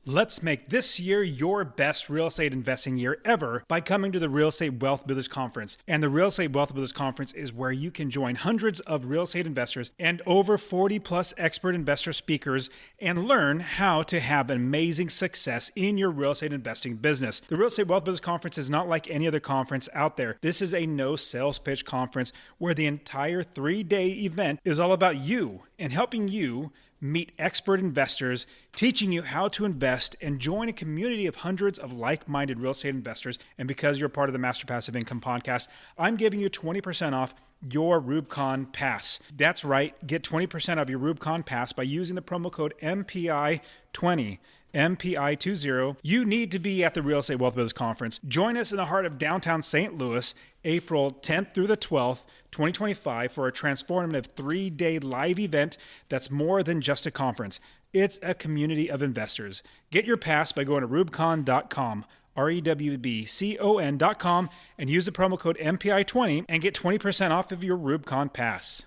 Let's make this year your best real estate investing year ever by coming to the Real Estate Wealth Builders Conference. And the Real Estate Wealth Builders Conference is where you can join hundreds of real estate investors and over 40 plus expert investor speakers and learn how to have amazing success in your real estate investing business. The Real Estate Wealth Builders Conference is not like any other conference out there. This is a no sales pitch conference where the entire 3-day event is all about you and helping you meet expert investors, teaching you how to invest, and join a community of hundreds of like-minded real estate investors. And because you're part of the Master Passive Income podcast, I'm giving you 20% off your Rubicon Pass. That's right. Get 20% off your Rubicon Pass by using the promo code MPI20. MPI20. You need to be at the Real Estate Wealth Builders Conference. Join us in the heart of downtown St. Louis, April 10th through the 12th, 2025, for a transformative 3-day live event that's more than just a conference. It's a community of investors. Get your pass by going to rubicon.com, REWBCON.com, and use the promo code MPI20 and get 20% off of your Rubicon Pass.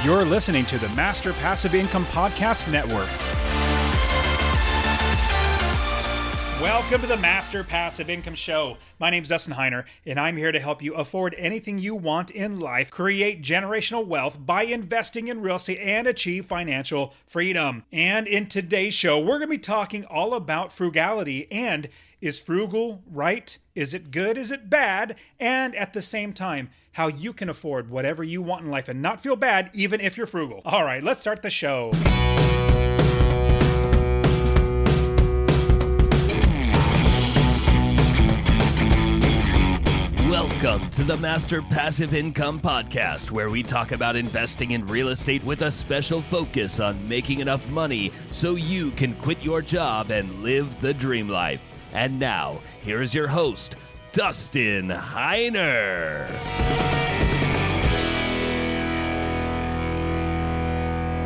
You're listening to the Master Passive Income Podcast Network. Welcome to the Master Passive Income Show. My name's Dustin Heiner, and I'm here to help you afford anything you want in life, create generational wealth by investing in real estate, and achieve financial freedom. And in today's show, we're going to be talking all about frugality and is frugal right? Is it good? Is it bad? And at the same time, how you can afford whatever you want in life and not feel bad even if you're frugal. All right, let's start the show. Welcome to the Master Passive Income Podcast, where we talk about investing in real estate with a special focus on making enough money so you can quit your job and live the dream life. And now, here is your host, Dustin Heiner.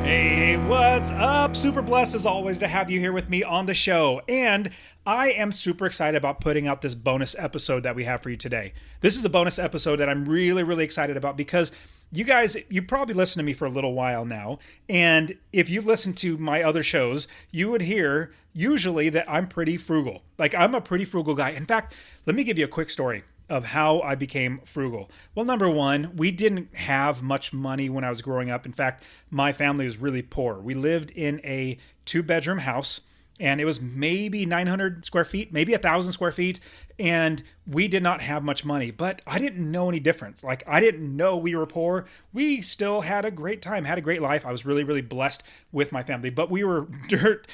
Hey, what's up? Super blessed as always to have you here with me on the show. And I am super excited about putting out this bonus episode that we have for you today. This is a bonus episode that I'm really excited about because you guys, you probably listened to me for a little while now. And if you've listened to my other shows, you would hear usually that I'm pretty frugal. Like, I'm a pretty frugal guy. In fact, let me give you a quick story of how I became frugal. Well, number one, we didn't have much money when I was growing up. In fact, my family was really poor. We lived in a 2-bedroom house, and it was maybe 900 square feet, maybe 1,000 square feet, and we did not have much money. But I didn't know any different. Like, I didn't know we were poor. We still had a great time, had a great life. I was really blessed with my family, but we were dirt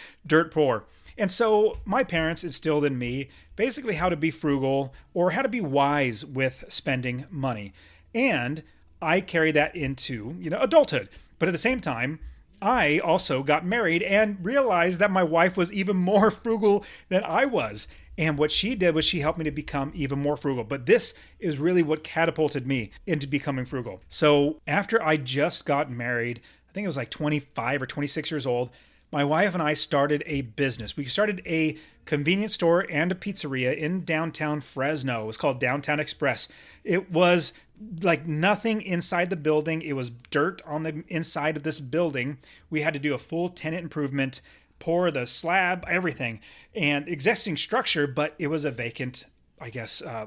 poor. And so my parents instilled in me basically how to be frugal or how to be wise with spending money. And I carry that into, adulthood. But at the same time, I also got married and realized that my wife was even more frugal than I was. And what she did was she helped me to become even more frugal. But this is really what catapulted me into becoming frugal. So after I just got married, I think it was like 25 or 26 years old, my wife and I started a business. We started a convenience store and a pizzeria in downtown Fresno. It was called Downtown Express. It was like nothing inside the building. It was dirt on the inside of this building. We had to do a full tenant improvement, pour the slab, everything, and existing structure, but it was a vacant,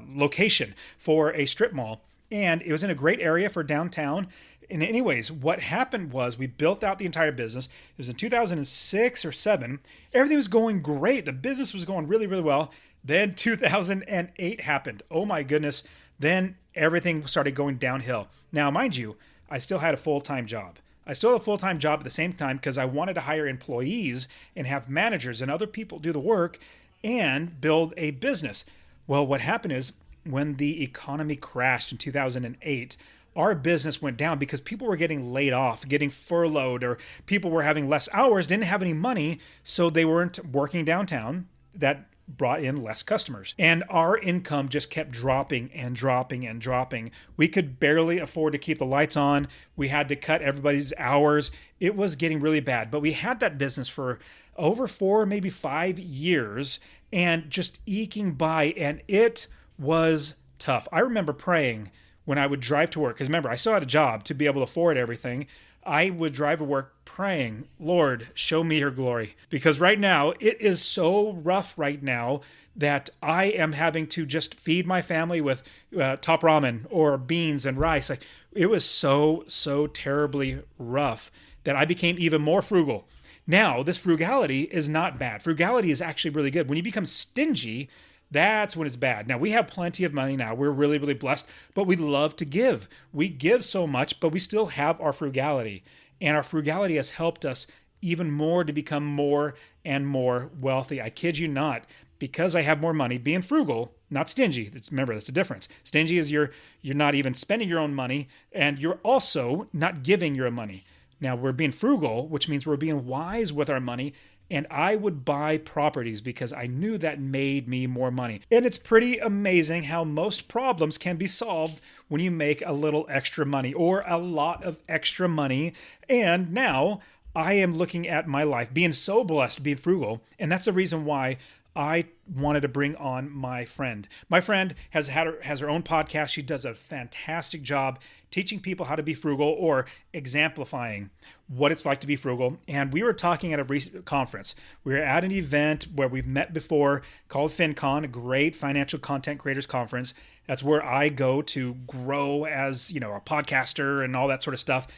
location for a strip mall. And it was in a great area for downtown. And anyways, what happened was we built out the entire business. It was in 2006 or 7. Everything was going great. The business was going really well. Then 2008 happened. Oh my goodness. Then everything started going downhill. Now, mind you, I still had a full-time job. I still had a full-time job at the same time because I wanted to hire employees and have managers and other people do the work and build a business. Well, what happened is when the economy crashed in 2008, our business went down because people were getting laid off, getting furloughed, or people were having less hours, didn't have any money, so they weren't working downtown. That brought in less customers. And our income just kept dropping and dropping and dropping. We could barely afford to keep the lights on. We had to cut everybody's hours. It was getting really bad. But we had that business for over 4, maybe 5 years and just eking by, and it was tough. I remember praying when I would drive to work, because remember, I still had a job to be able to afford everything. I would drive to work praying, Lord, show me your glory. Because right now, it is so rough right now that I am having to just feed my family with top ramen or beans and rice. Like, it was so terribly rough that I became even more frugal. Now, this frugality is not bad. Frugality is actually really good. When you become stingy, that's when it's bad. Now, we have plenty of money now. We're really blessed, but we love to give. We give so much, but we still have our frugality. And our frugality has helped us even more to become more and more wealthy. I kid you not, because I have more money, being frugal, not stingy. Remember, that's the difference. Stingy is you're not even spending your own money, and you're also not giving your own money. Now, we're being frugal, which means we're being wise with our money. And I would buy properties because I knew that made me more money. And it's pretty amazing how most problems can be solved when you make a little extra money or a lot of extra money. And now I am looking at my life being so blessed, being frugal. And that's the reason why I wanted to bring on my friend. My friend has her own podcast. She does a fantastic job teaching people how to be frugal or exemplifying what it's like to be frugal. And we were talking at a recent conference. We were at an event where we've met before called FinCon, a great financial content creators conference. That's where I go to grow as, a podcaster and all that sort of stuff.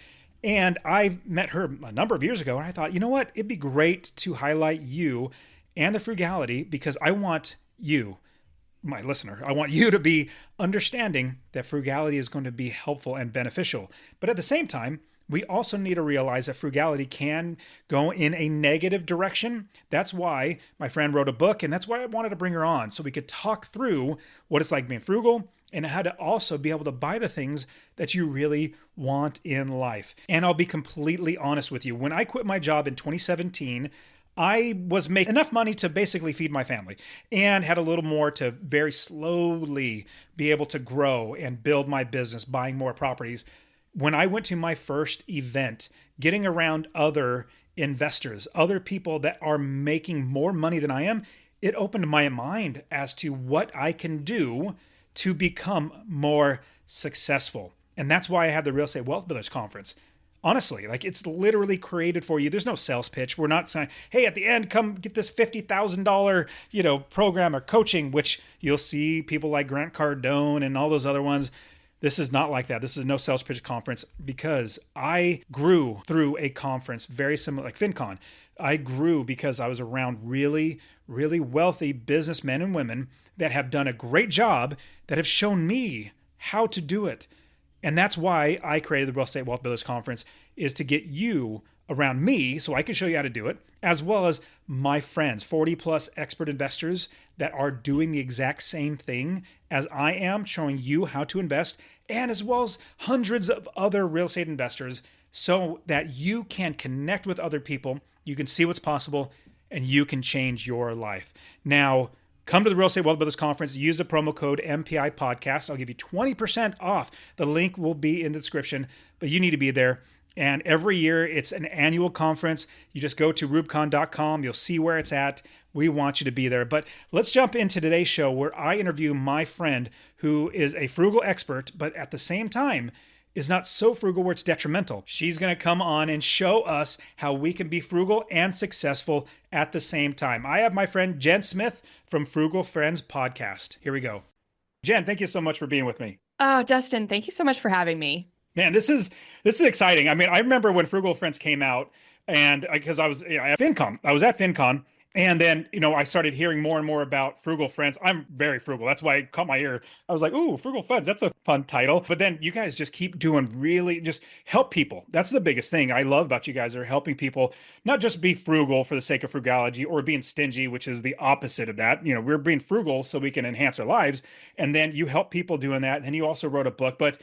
And I met her a number of years ago, and I thought, you know what? It'd be great to highlight you and the frugality, because I want you, my listener, I want you to be understanding that frugality is going to be helpful and beneficial. But at the same time, we also need to realize that frugality can go in a negative direction. That's why my friend wrote a book, and that's why I wanted to bring her on, so we could talk through what it's like being frugal and how to also be able to buy the things that you really want in life. And I'll be completely honest with you. When I quit my job in 2017, I was making enough money to basically feed my family and had a little more to very slowly be able to grow and build my business, buying more properties. When I went to my first event, getting around other investors, other people that are making more money than I am, it opened my mind as to what I can do to become more successful. And that's why I have the Real Estate Wealth Builders Conference. Honestly, it's literally created for you. There's no sales pitch. We're not saying, hey, at the end, come get this $50,000, program or coaching, which you'll see people like Grant Cardone and all those other ones. This is not like that. This is no sales pitch conference, because I grew through a conference very similar, like FinCon. I grew because I was around really wealthy businessmen and women that have done a great job, that have shown me how to do it. And that's why I created the Real Estate Wealth Builders Conference, is to get you around me so I can show you how to do it, as well as my friends, 40 plus expert investors that are doing the exact same thing as I am, showing you how to invest, and as well as hundreds of other real estate investors, so that you can connect with other people, you can see what's possible, and you can change your life. Now, come to the Real Estate Wealth Builders Conference. Use the promo code MPI Podcast. I'll give you 20% off. The link will be in the description, but you need to be there. And every year, it's an annual conference. You just go to rubicon.com. You'll see where it's at. We want you to be there. But let's jump into today's show, where I interview my friend who is a frugal expert, but at the same time is not so frugal where it's detrimental. She's going to come on and show us how we can be frugal and successful at the same time. I have my friend Jen Smith from Frugal Friends Podcast. Here we go. Jen, thank you so much for being with me. Oh, Dustin, thank you so much for having me. Man, this is exciting. I mean, I remember when Frugal Friends came out, and because I was at FinCon, and then, I started hearing more and more about Frugal Friends. I'm very frugal. That's why it caught my ear. I was like, ooh, Frugal Friends, that's a fun title. But then you guys just keep doing really just help people. That's the biggest thing I love about you guys, are helping people not just be frugal for the sake of frugality or being stingy, which is the opposite of that. We're being frugal so we can enhance our lives. And then you help people doing that. And you also wrote a book. But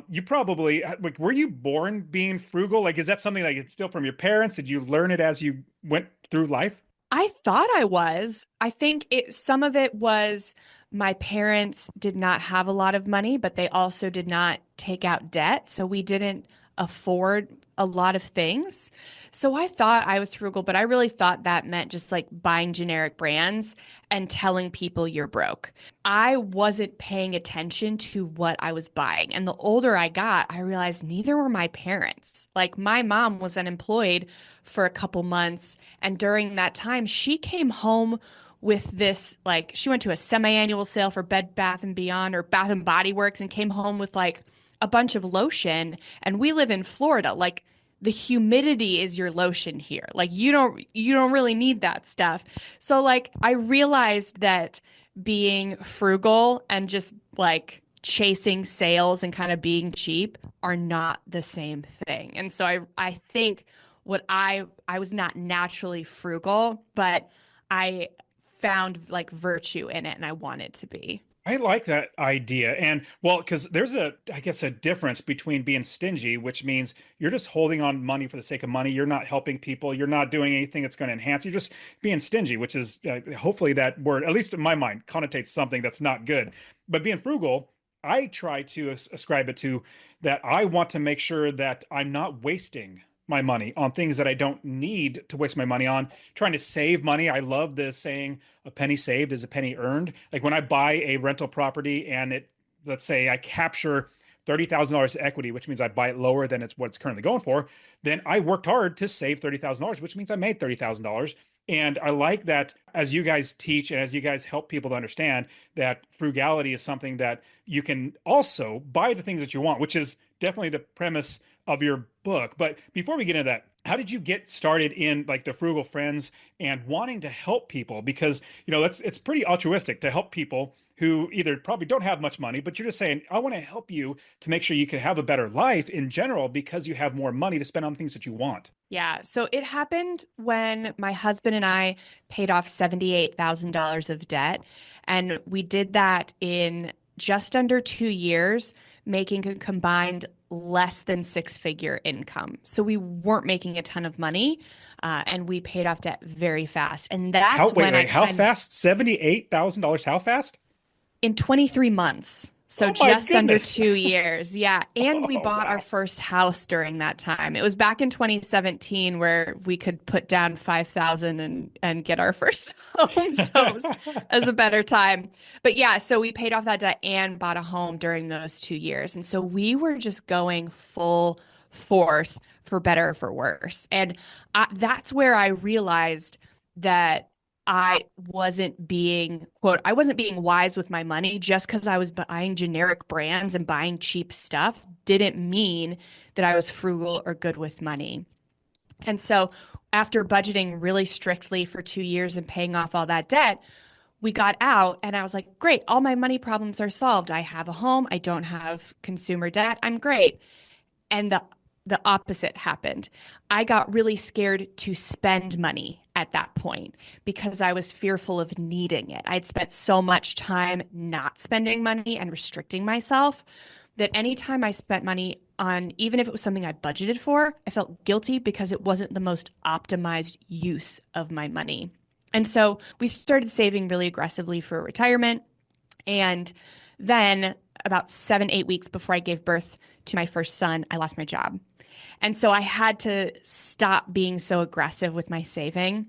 you probably, were you born being frugal? Is that something it's still from your parents? Did you learn it as you went through life? I thought I was. I think some of it was my parents did not have a lot of money, but they also did not take out debt. So we didn't afford a lot of things. So I thought I was frugal, but I really thought that meant just like buying generic brands and telling people you're broke. I wasn't paying attention to what I was buying. And the older I got, I realized neither were my parents. Like my mom was unemployed for a couple months. And during that time, she came home with this, like, she went to a semi-annual sale for Bed Bath and Beyond or Bath and Body Works and came home with like a bunch of lotion. And we live in Florida. Like, the humidity is your lotion here. Like you don't really need that stuff. So like I realized that being frugal and just like chasing sales and kind of being cheap are not the same thing. And so I think what I was not naturally frugal, but I found like virtue in it and I wanted to be. I like that idea. And well, because there's I guess, a difference between being stingy, which means you're just holding on money for the sake of money. You're not helping people. You're not doing anything that's going to enhance. You're just being stingy, which is hopefully that word, at least in my mind, connotates something that's not good. But being frugal, I try to ascribe it to that I want to make sure that I'm not wasting my money on things that I don't need to waste my money on, trying to save money. I love this saying, a penny saved is a penny earned. Like when I buy a rental property and let's say I capture $30,000 equity, which means I buy it lower than what it's currently going for, then I worked hard to save $30,000, which means I made $30,000. And I like that as you guys teach and as you guys help people to understand that frugality is something that you can also buy the things that you want, which is definitely the premise of your book. But before we get into that, how did you get started in like the Frugal Friends and wanting to help people? Because, it's pretty altruistic to help people who either probably don't have much money, but you're just saying, I want to help you to make sure you can have a better life in general because you have more money to spend on things that you want. Yeah. So it happened when my husband and I paid off $78,000 of debt. And we did that in just under 2 years, making a combined less than six-figure income. So we weren't making a ton of money, and we paid off debt very fast. And that's how fast? $78,000? How fast? In 23 months. So Oh my just under goodness. 2 years. Yeah. And we Oh, bought our wow. first house during that time. It was back in 2017 where we could put down 5,000 and get our first home. So it was a better time. But yeah, so we paid off that debt and bought a home during those 2 years. And so we were just going full force for better or for worse. And that's where I realized that I wasn't being wise with my money. Just because I was buying generic brands and buying cheap stuff didn't mean that I was frugal or good with money. And so after budgeting really strictly for 2 years and paying off all that debt, we got out and I was like, great, all my money problems are solved. I have a home. I don't have consumer debt. I'm great. And the opposite happened. I got really scared to spend money at that point because I was fearful of needing it. I'd spent so much time not spending money and restricting myself that anytime I spent money on, even if it was something I budgeted for, I felt guilty because it wasn't the most optimized use of my money. And so we started saving really aggressively for retirement. And then about 7, 8 weeks before I gave birth to my first son, I lost my job. And so I had to stop being so aggressive with my saving.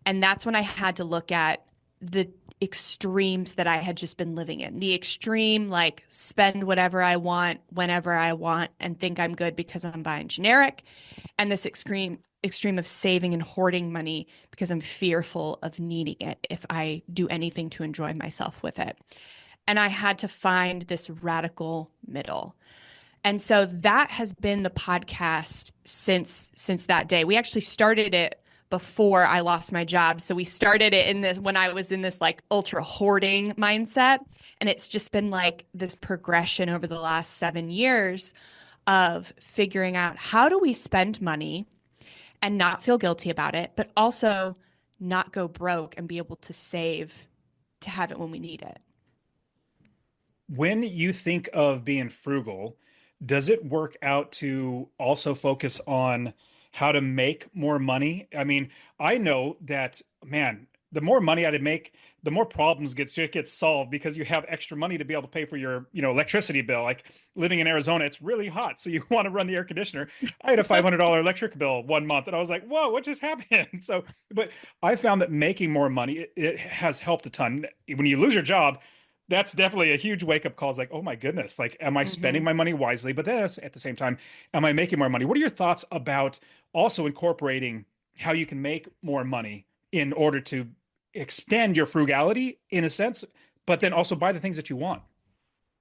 And that's when I had to look at the extremes that I had just been living in. The extreme, like spend whatever I want, whenever I want, and think I'm good because I'm buying generic. And this extreme of saving and hoarding money because I'm fearful of needing it if I do anything to enjoy myself with it. And I had to find this radical middle. And so that has been the podcast since that day. We actually started it before I lost my job. So we started it when I was in this like ultra hoarding mindset. And it's just been like this progression over the last 7 years of figuring out how do we spend money and not feel guilty about it, but also not go broke and be able to save to have it when we need it. When you think of being frugal, does it work out to also focus on how to make more money? I mean, I know that, man, the more money I make, the more problems get solved because you have extra money to be able to pay for your, electricity bill. Like living in Arizona, it's really hot, so you want to run the air conditioner. I had a $500 electric bill one month, and I was like, "Whoa, what just happened?" So, but I found that making more money it has helped a ton. When you lose your job, that's definitely a huge wake up call. It's like, oh my goodness, like, am I spending my money wisely? But then at the same time, am I making more money? What are your thoughts about also incorporating how you can make more money in order to expand your frugality in a sense, but then also buy the things that you want?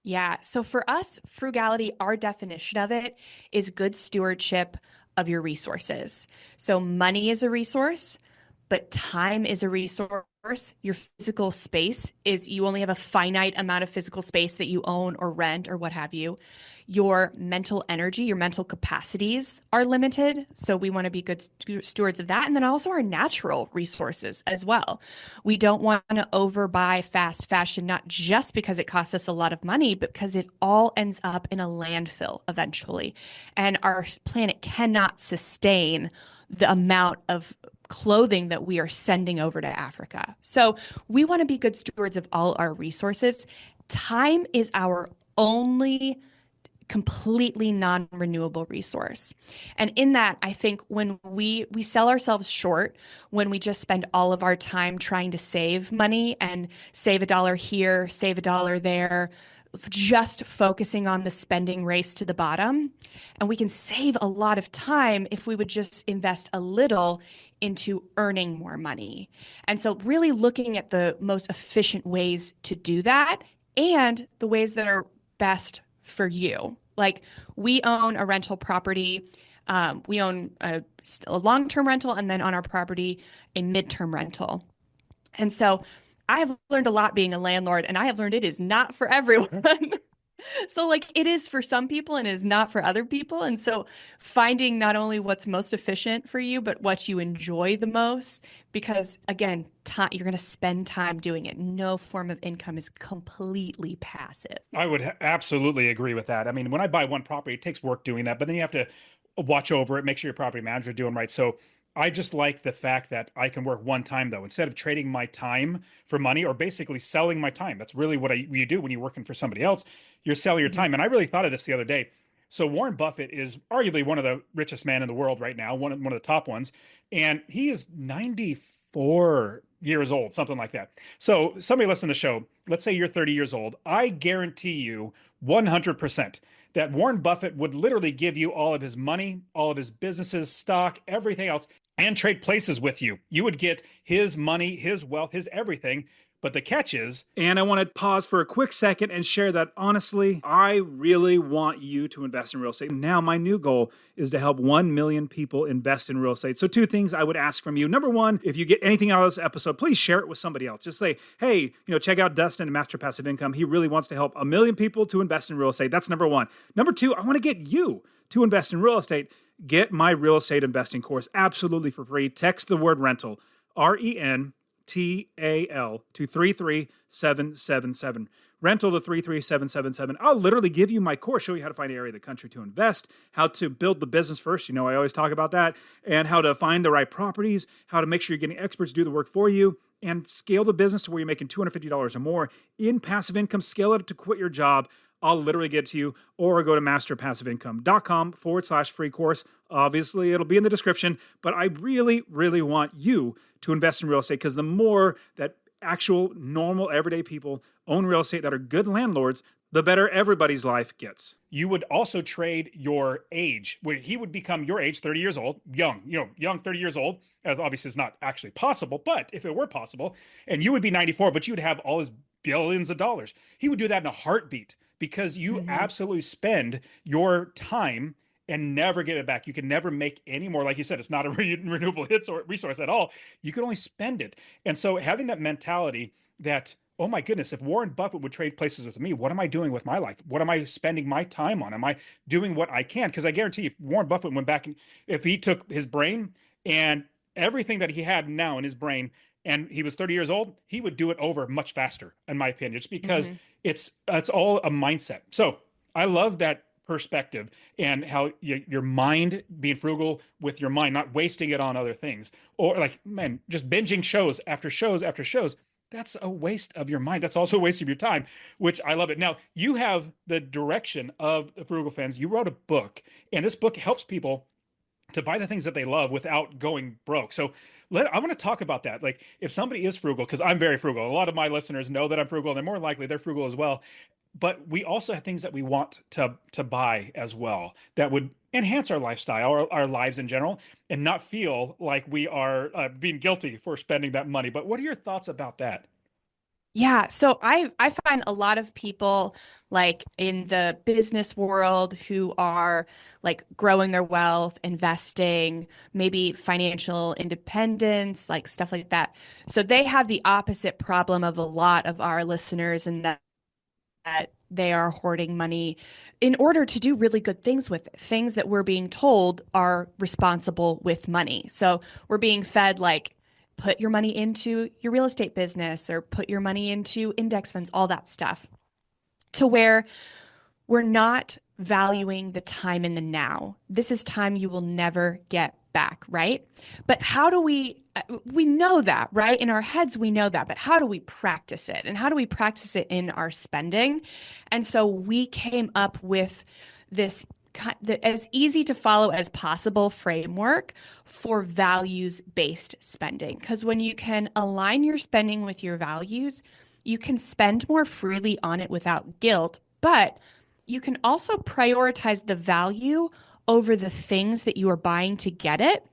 Yeah. So for us, frugality, our definition of it is good stewardship of your resources. So money is a resource, but time is a resource. Your physical space is, you only have a finite amount of physical space that you own or rent or what have you. Your mental energy, your mental capacities are limited. So we want to be good stewards of that. And then also our natural resources as well. We don't want to overbuy fast fashion, not just because it costs us a lot of money, but because it all ends up in a landfill eventually. And our planet cannot sustain the amount of clothing that we are sending over to Africa. So we want to be good stewards of all our resources. Time is our only completely non-renewable resource. And in that, I think when we sell ourselves short, when we just spend all of our time trying to save money and save $1 here, save $1 there, just focusing on the spending race to the bottom. And we can save a lot of time if we would just invest a little into earning more money. And so really looking at the most efficient ways to do that and the ways that are best for you. Like we own a rental property. We own a long-term rental, and then on our property, a midterm rental. And so I have learned a lot being a landlord, and I have learned it is not for everyone. So like it is for some people and it is not for other people. And so finding not only what's most efficient for you, but what you enjoy the most, because again, you're going to spend time doing it. No form of income is completely passive. I would absolutely agree with that. I mean, when I buy one property, it takes work doing that, but then you have to watch over it, make sure your property manager is doing right. So I just like the fact that I can work one time though, instead of trading my time for money or basically selling my time. That's really what you do when you're working for somebody else. You're selling your time. And I really thought of this the other day. So Warren Buffett is arguably one of the richest men in the world right now, one of the top ones. And he is 94 years old, something like that. So somebody listen to the show, let's say you're 30 years old. I guarantee you 100% that Warren Buffett would literally give you all of his money, all of his businesses, stock, everything else, and trade places with you. You would get his money, his wealth, his everything. But the catch is, and I want to pause for a quick second and share that honestly, I really want you to invest in real estate. Now, my new goal is to help 1 million people invest in real estate. So 2 things I would ask from you. Number 1, if you get anything out of this episode, please share it with somebody else. Just say, hey, check out Dustin and Master Passive Income. He really wants to help 1 million people to invest in real estate. That's number 1. Number 2, I want to get you to invest in real estate. Get my real estate investing course absolutely for free. Text the word rental, RENTAL to 33777. Rental to 33777. I'll literally give you my course, show you how to find an area of the country to invest, how to build the business first. I always talk about that, and how to find the right properties, how to make sure you're getting experts to do the work for you, and scale the business to where you're making $250 or more in passive income. Scale it to quit your job. I'll literally get to you, or go to masterpassiveincome.com/free course. Obviously, it'll be in the description, but I really, really want you to invest in real estate, because the more that actual, normal, everyday people own real estate that are good landlords, the better everybody's life gets. You would also trade your age, where he would become your age, 30 years old, young 30 years old, as obviously is not actually possible, but if it were possible, and you would be 94, but you would have all his billions of dollars. He would do that in a heartbeat, because you absolutely spend your time and never get it back. You can never make any more. Like you said, it's not a renewable resource at all. You can only spend it. And so having that mentality that, oh my goodness, if Warren Buffett would trade places with me, what am I doing with my life? What am I spending my time on? Am I doing what I can? Because I guarantee if Warren Buffett went back, and if he took his brain and everything that he had now in his brain, and he was 30 years old, he would do it over much faster, in my opinion, just because it's all a mindset. So I love that perspective, and how your mind being frugal with your mind, not wasting it on other things, or like, man, just binging shows after shows after shows. That's a waste of your mind. That's also a waste of your time, which I love it. Now, you have the direction of the Frugal Fans. You wrote a book, and this book helps people to buy the things that they love without going broke. So I want to talk about that. Like, if somebody is frugal, because I'm very frugal, a lot of my listeners know that I'm frugal, and they're more likely they're frugal as well. But we also have things that we want to buy as well that would enhance our lifestyle, our lives in general, and not feel like we are being guilty for spending that money. But what are your thoughts about that? Yeah, so I find a lot of people like in the business world who are like growing their wealth, investing, maybe financial independence, like stuff like that. So they have the opposite problem of a lot of our listeners, and that they are hoarding money in order to do really good things with it, things that we're being told are responsible with money. So we're being fed like put your money into your real estate business or put your money into index funds, all that stuff, to where we're not valuing the time in the now. This is time you will never get back, right? But how do we know that, right? In our heads, we know that, but how do we practice it? And how do we practice it in our spending? And so we came up with this as easy to follow as possible framework for values-based spending. Because when you can align your spending with your values, you can spend more freely on it without guilt, but you can also prioritize the value over the things that you are buying to get it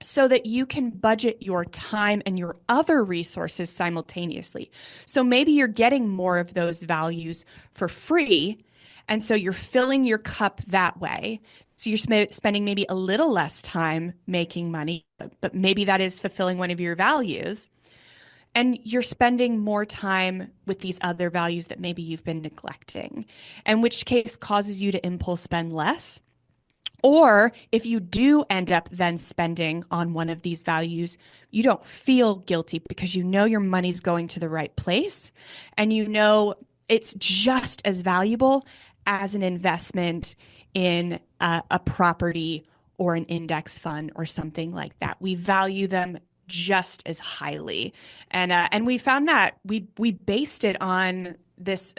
so that you can budget your time and your other resources simultaneously. So maybe you're getting more of those values for free, and so you're filling your cup that way. So you're spending maybe a little less time making money, but maybe that is fulfilling one of your values. And you're spending more time with these other values that maybe you've been neglecting, in which case causes you to impulse spend less. Or if you do end up then spending on one of these values, you don't feel guilty because you know your money's going to the right place, and you know it's just as valuable as an investment in a property or an index fund or something like that. We value them just as highly. And we found that we based it on this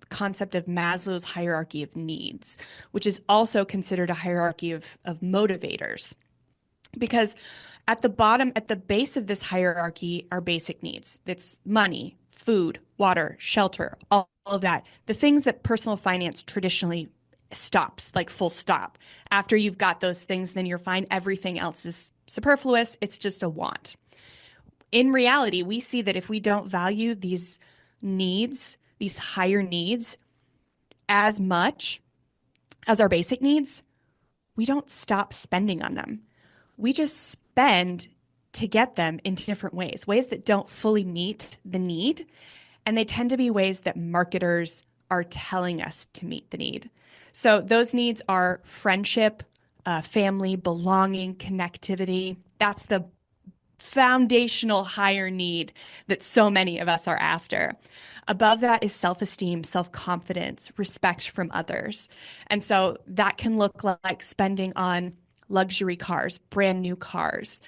concept of Maslow's hierarchy of needs, which is also considered a hierarchy of motivators. Because at the bottom, at the base of this hierarchy are basic needs. That's money, food, water, shelter, all of that. The things that personal finance traditionally stops, like full stop. After you've got those things, then you're fine. Everything else is superfluous. It's just a want. In reality, we see that if we don't value these needs, these higher needs, as much as our basic needs, we don't stop spending on them. We just spend to get them in different ways that don't fully meet the need. And they tend to be ways that marketers are telling us to meet the need. So those needs are friendship, family, belonging, connectivity. That's the foundational higher need that so many of us are after. Above that is self-esteem, self-confidence, respect from others. And so that can look like spending on luxury cars, brand new cars,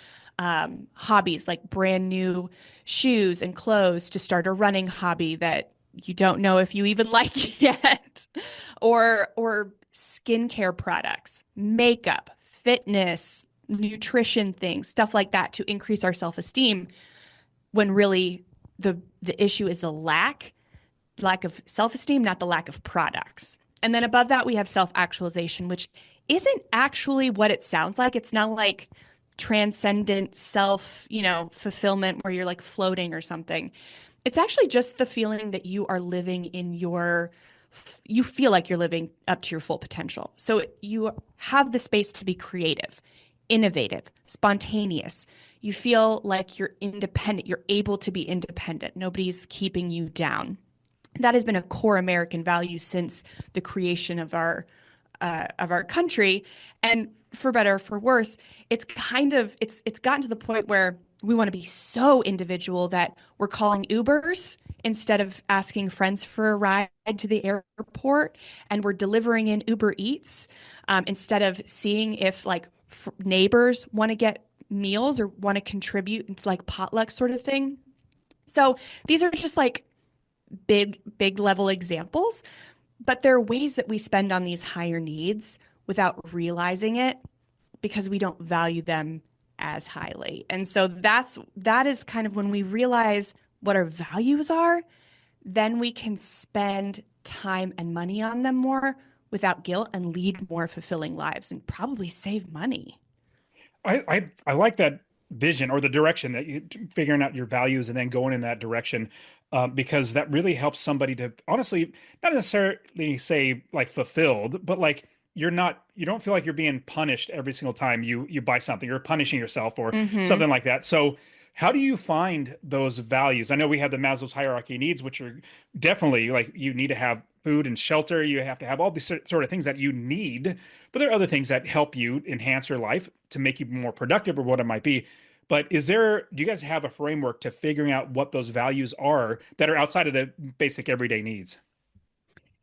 hobbies like brand new shoes and clothes to start a running hobby that you don't know if you even like yet, or skincare products, makeup, fitness, nutrition things, stuff like that to increase our self-esteem, when really the issue is the lack of self-esteem, not the lack of products. And then above that, we have self-actualization, which isn't actually what it sounds like. It's not like transcendent self, fulfillment where you're like floating or something. It's actually just the feeling that you are living you feel like you're living up to your full potential. So you have the space to be creative, innovative, spontaneous. You feel like you're independent. You're able to be independent. Nobody's keeping you down. That has been a core American value since the creation of our country. And for better or for worse, it's gotten to the point where we want to be so individual that we're calling Ubers instead of asking friends for a ride to the airport, and we're delivering in Uber Eats instead of seeing if like neighbors want to get meals or want to contribute into like potluck sort of thing. So these are just like big level examples, but there are ways that we spend on these higher needs without realizing it because we don't value them as highly. And so that is kind of when we realize what our values are, then we can spend time and money on them more without guilt and lead more fulfilling lives and probably save money. I like that vision or the direction that you figuring out your values and then going in that direction, because that really helps somebody to honestly not necessarily say like fulfilled, but like you don't feel like you're being punished every single time you buy something. You're punishing yourself or Mm-hmm. something like that. So how do you find those values? I know we have the Maslow's hierarchy of needs, which are definitely like you need to have food and shelter. You have to have all these sort of things that you need, but there are other things that help you enhance your life to make you more productive or what it might be. But do you guys have a framework to figuring out what those values are that are outside of the basic everyday needs?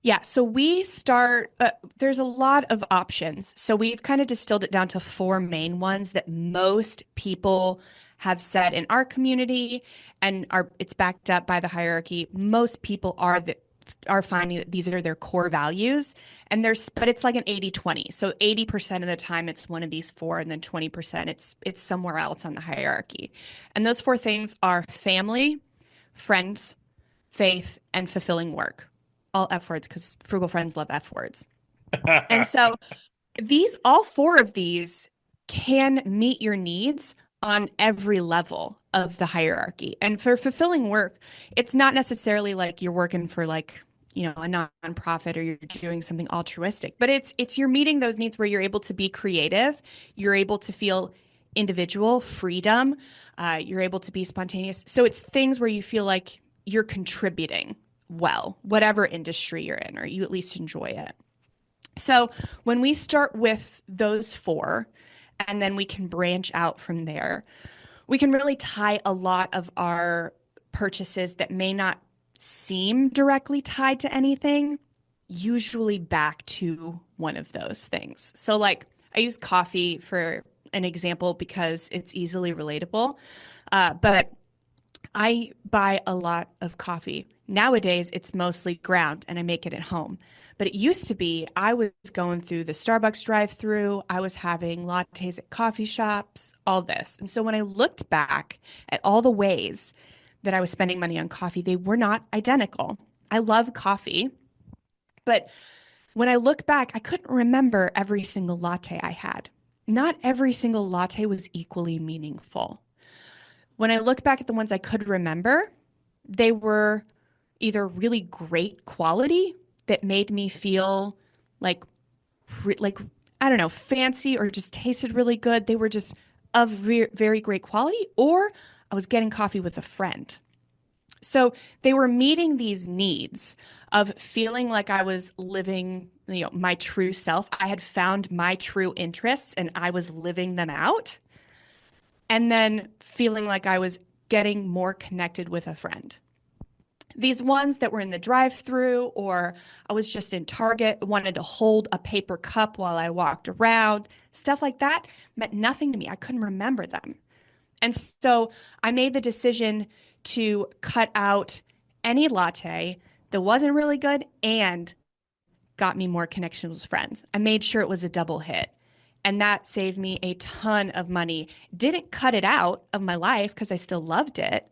Yeah, so we start, there's a lot of options. So we've kind of distilled it down to four main ones that most people have said in our community, and it's backed up by the hierarchy. Most people are finding that these are their core values. And but it's like an 80-20. So 80% of the time it's one of these four, and then 20% it's somewhere else on the hierarchy. And those four things are family, friends, faith, and fulfilling work. All F words because frugal friends love F words. And so all four of these can meet your needs on every level of the hierarchy. And for fulfilling work, it's not necessarily like you're working for like, a nonprofit or you're doing something altruistic, but it's you're meeting those needs where you're able to be creative, you're able to feel individual freedom, you're able to be spontaneous. So it's things where you feel like you're contributing well, whatever industry you're in, or you at least enjoy it. So when we start with those four, and then we can branch out from there, we can really tie a lot of our purchases that may not seem directly tied to anything, usually back to one of those things. So like I use coffee for an example because it's easily relatable, but I buy a lot of coffee. Nowadays, it's mostly ground and I make it at home. But it used to be I was going through the Starbucks drive-through, I was having lattes at coffee shops, all this. And so when I looked back at all the ways that I was spending money on coffee, they were not identical. I love coffee, but when I look back, I couldn't remember every single latte I had. Not every single latte was equally meaningful. When I look back at the ones I could remember, they were either really great quality that made me feel like I don't know, fancy or just tasted really good. They were just of very great quality, or I was getting coffee with a friend. So they were meeting these needs of feeling like I was living, my true self. I had found my true interests and I was living them out. And then feeling like I was getting more connected with a friend. These ones that were in the drive-through, or I was just in Target, wanted to hold a paper cup while I walked around, stuff like that meant nothing to me. I couldn't remember them. And so I made the decision to cut out any latte that wasn't really good and got me more connections with friends. I made sure it was a double hit. And that saved me a ton of money. Didn't cut it out of my life because I still loved it,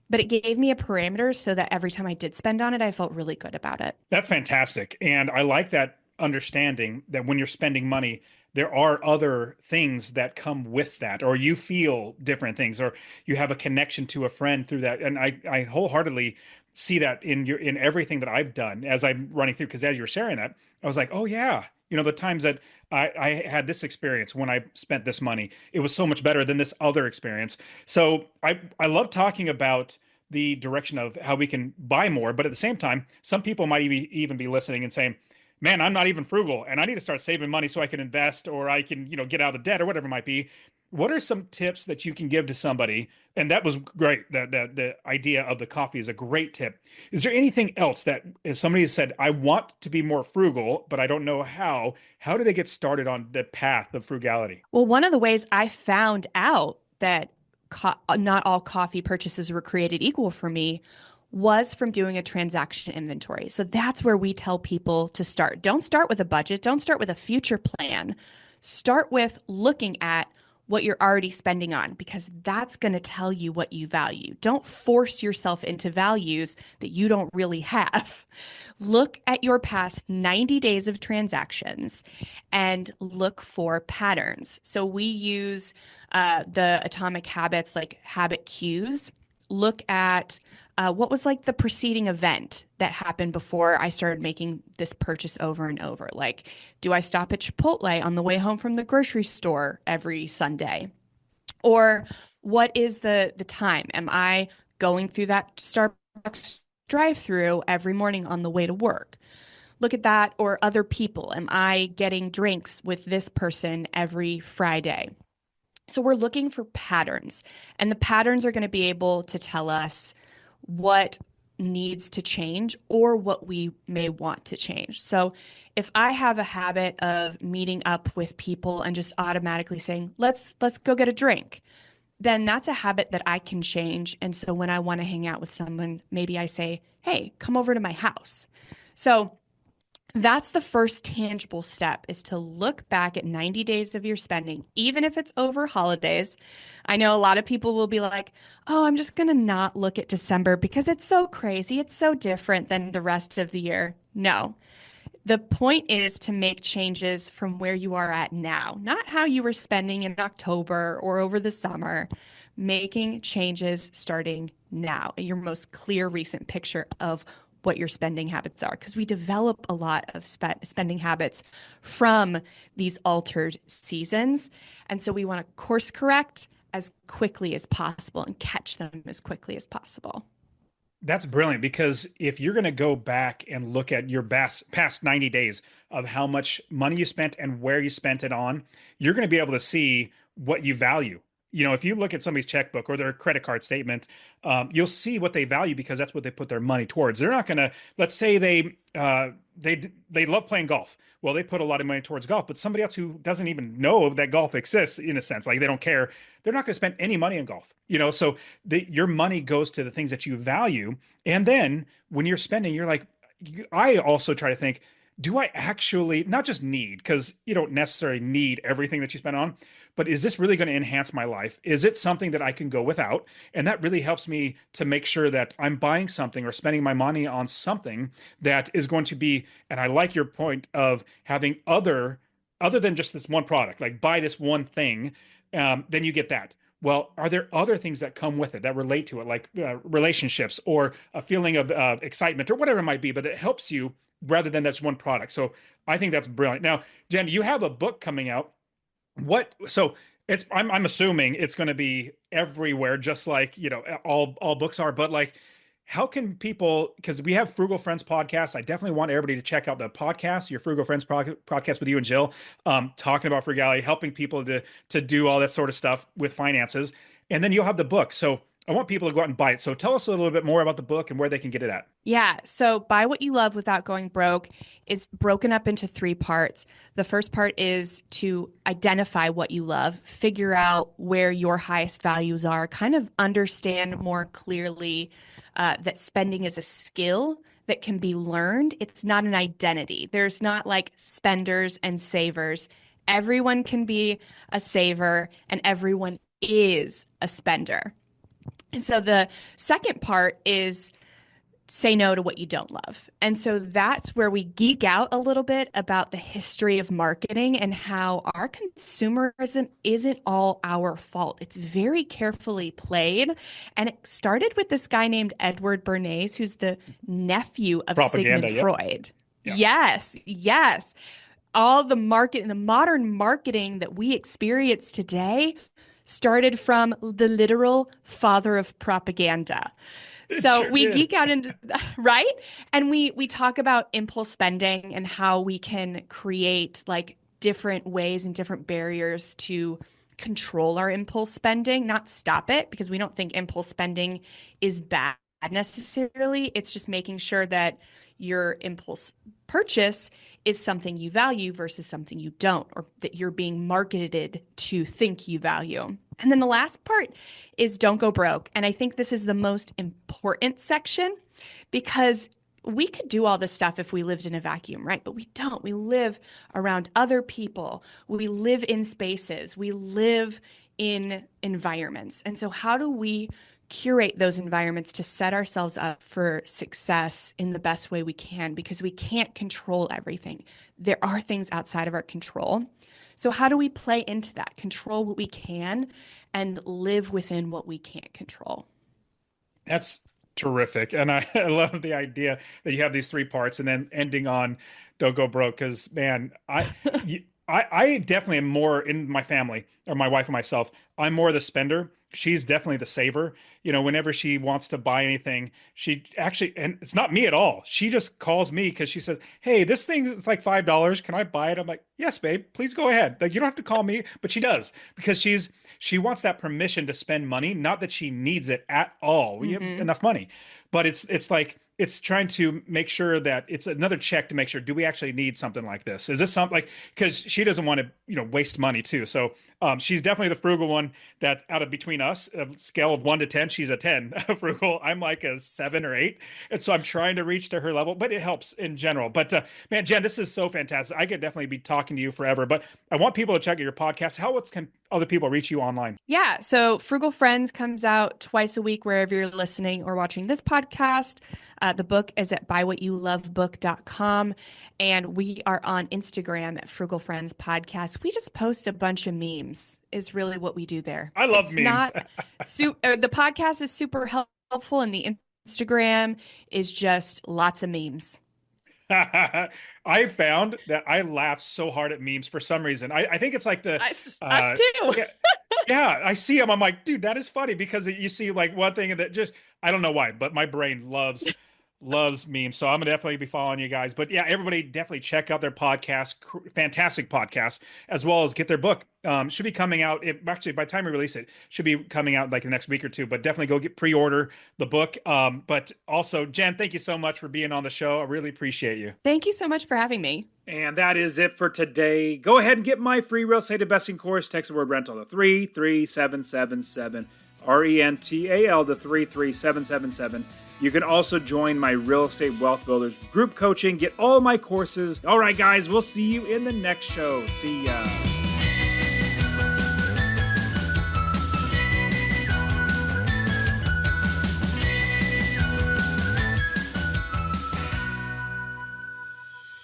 but it gave me a parameter so that every time I did spend on it, I felt really good about it. That's fantastic. And I like that understanding that when you're spending money, there are other things that come with that, or you feel different things, or you have a connection to a friend through that. And I wholeheartedly see that in everything that I've done as I'm running through, because as you're sharing that, I was like, oh yeah, the times that I had this experience when I spent this money, it was so much better than this other experience. So I love talking about the direction of how we can buy more, but at the same time, some people might even be listening and saying, man, I'm not even frugal and I need to start saving money so I can invest or I can, get out of debt or whatever it might be. What are some tips that you can give to somebody? And that was great. The idea of the coffee is a great tip. Is there anything else that if somebody has said, I want to be more frugal, but I don't know how? How do they get started on the path of frugality? Well, one of the ways I found out that not all coffee purchases were created equal for me was from doing a transaction inventory. So that's where we tell people to start. Don't start with a budget, don't start with a future plan. Start with looking at what you're already spending on, because that's going to tell you what you value. Don't force yourself into values that you don't really have. Look at your past 90 days of transactions and look for patterns. So we use the atomic habits, like habit cues. Look at what was like the preceding event that happened before I started making this purchase over and over. Like, do I stop at Chipotle on the way home from the grocery store every Sunday? Or what is the time? Am I going through that Starbucks drive-through every morning on the way to work? Look at that. Or other people. Am I getting drinks with this person every Friday? So we're looking for patterns, and the patterns are going to be able to tell us what needs to change or what we may want to change. So if I have a habit of meeting up with people and just automatically saying, let's go get a drink, then that's a habit that I can change. And so when I want to hang out with someone, maybe I say, hey, come over to my house. So that's the first tangible step, is to look back at 90 days of your spending, even if it's over holidays. I know a lot of people will be like, oh, I'm just going to not look at December because it's so crazy. It's so different than the rest of the year. No, the point is to make changes from where you are at now, not how you were spending in October or over the summer. Making changes starting now, your most clear recent picture of what your spending habits are, because we develop a lot of spending habits from these altered seasons. And so we want to course correct as quickly as possible and catch them as quickly as possible. That's brilliant, because if you're going to go back and look at your past 90 days of how much money you spent and where you spent it on, you're going to be able to see what you value. If you look at somebody's checkbook or their credit card statement, you'll see what they value because that's what they put their money towards. They're not going to, let's say they love playing golf. Well, they put a lot of money towards golf, but somebody else who doesn't even know that golf exists, in a sense, like they don't care, they're not going to spend any money on golf. So your money goes to the things that you value. And then when you're spending, you're like, I also try to think, do I actually not just need, because you don't necessarily need everything that you spend on, but is this really going to enhance my life? Is it something that I can go without? And that really helps me to make sure that I'm buying something or spending my money on something that is going to be, and I like your point of having other than just this one product, like buy this one thing, then you get that. Well, are there other things that come with it that relate to it, like relationships or a feeling of excitement or whatever it might be, but it helps you rather than that's one product. So I think that's brilliant. Now, Jen, you have a book coming out. So I'm assuming it's going to be everywhere, just like, all books are, but like, how can people, because we have Frugal Friends podcast. I definitely want everybody to check out the podcast, your Frugal Friends podcast with you and Jill, talking about frugality, helping people to do all that sort of stuff with finances. And then you'll have the book. So I want people to go out and buy it. So tell us a little bit more about the book and where they can get it at. Yeah. So Buy What You Love Without Going Broke is broken up into 3 parts. The first part is to identify what you love, figure out where your highest values are, kind of understand more clearly that spending is a skill that can be learned. It's not an identity. There's not like spenders and savers. Everyone can be a saver and everyone is a spender. And so the second part is say no to what you don't love. And so that's where we geek out a little bit about the history of marketing and how our consumerism isn't all our fault. It's very carefully played. And it started with this guy named Edward Bernays, who's the nephew of Sigmund Freud. Yeah. Yes. All the modern marketing that we experience today started from the literal father of propaganda. So Sure we did. geek out into right? And we talk about impulse spending and how we can create like different ways and different barriers to control our impulse spending, not stop it, because we don't think impulse spending is bad necessarily. It's just making sure that your impulse purchase is something you value versus something you don't, or that you're being marketed to think you value. And then the last part is don't go broke. And I think this is the most important section, because we could do all this stuff if we lived in a vacuum, right? But we don't. We live around other people. We live in spaces. We live in environments. And so how do we curate those environments to set ourselves up for success in the best way we can? Because we can't control everything. There are things outside of our control. So how do we play into that? Control what we can and live within what we can't control. That's terrific. And I love the idea that you have these three parts and then ending on don't go broke. Because, man, I definitely am more in my family, or my wife and myself. I'm more the spender. She's definitely the saver. Whenever she wants to buy anything, she actually, and it's not me at all. She just calls me because she says, "Hey, this thing is like $5. Can I buy it?" I'm like, "Yes, babe, please go ahead." Like, you don't have to call me, but she does, because she wants that permission to spend money. Not that she needs it at all. We have enough money, but it's like, it's trying to make sure that it's another check to make sure, do we actually need something like this? Is this something like, because she doesn't want to, waste money too. So she's definitely the frugal one. That out of between us, a scale of 1 to 10, she's a 10 frugal. I'm like a 7 or 8. And so I'm trying to reach to her level, but it helps in general. But man, Jen, this is so fantastic. I could definitely be talking to you forever, but I want people to check out your podcast. How else can other people reach you online? Yeah. So Frugal Friends comes out twice a week, wherever you're listening or watching this podcast. The book is at buywhatyoulovebook.com. And we are on Instagram at Frugal Friends Podcast. We just post a bunch of memes, is really what we do there. I love memes. The podcast is super helpful, and the Instagram is just lots of memes. I found that I laugh so hard at memes for some reason. I think it's like the Us too. yeah, I see them. I'm like, dude, that is funny, because you see like one thing that just, I don't know why, but my brain loves memes. So I'm gonna definitely be following you guys. But yeah, everybody definitely check out their podcast, fantastic podcast, as well as get their book. Should be coming out. Actually, by the time we release it, should be coming out like the next week or two. But definitely go pre-order the book. But also, Jen, thank you so much for being on the show. I really appreciate you. Thank you so much for having me. And that is it for today. Go ahead and get my free real estate investing course. Text the word rental to 33777. RENTAL to 33777. You can also join my Real Estate Wealth Builders group coaching. Get all my courses. All right, guys, we'll see you in the next show. See ya.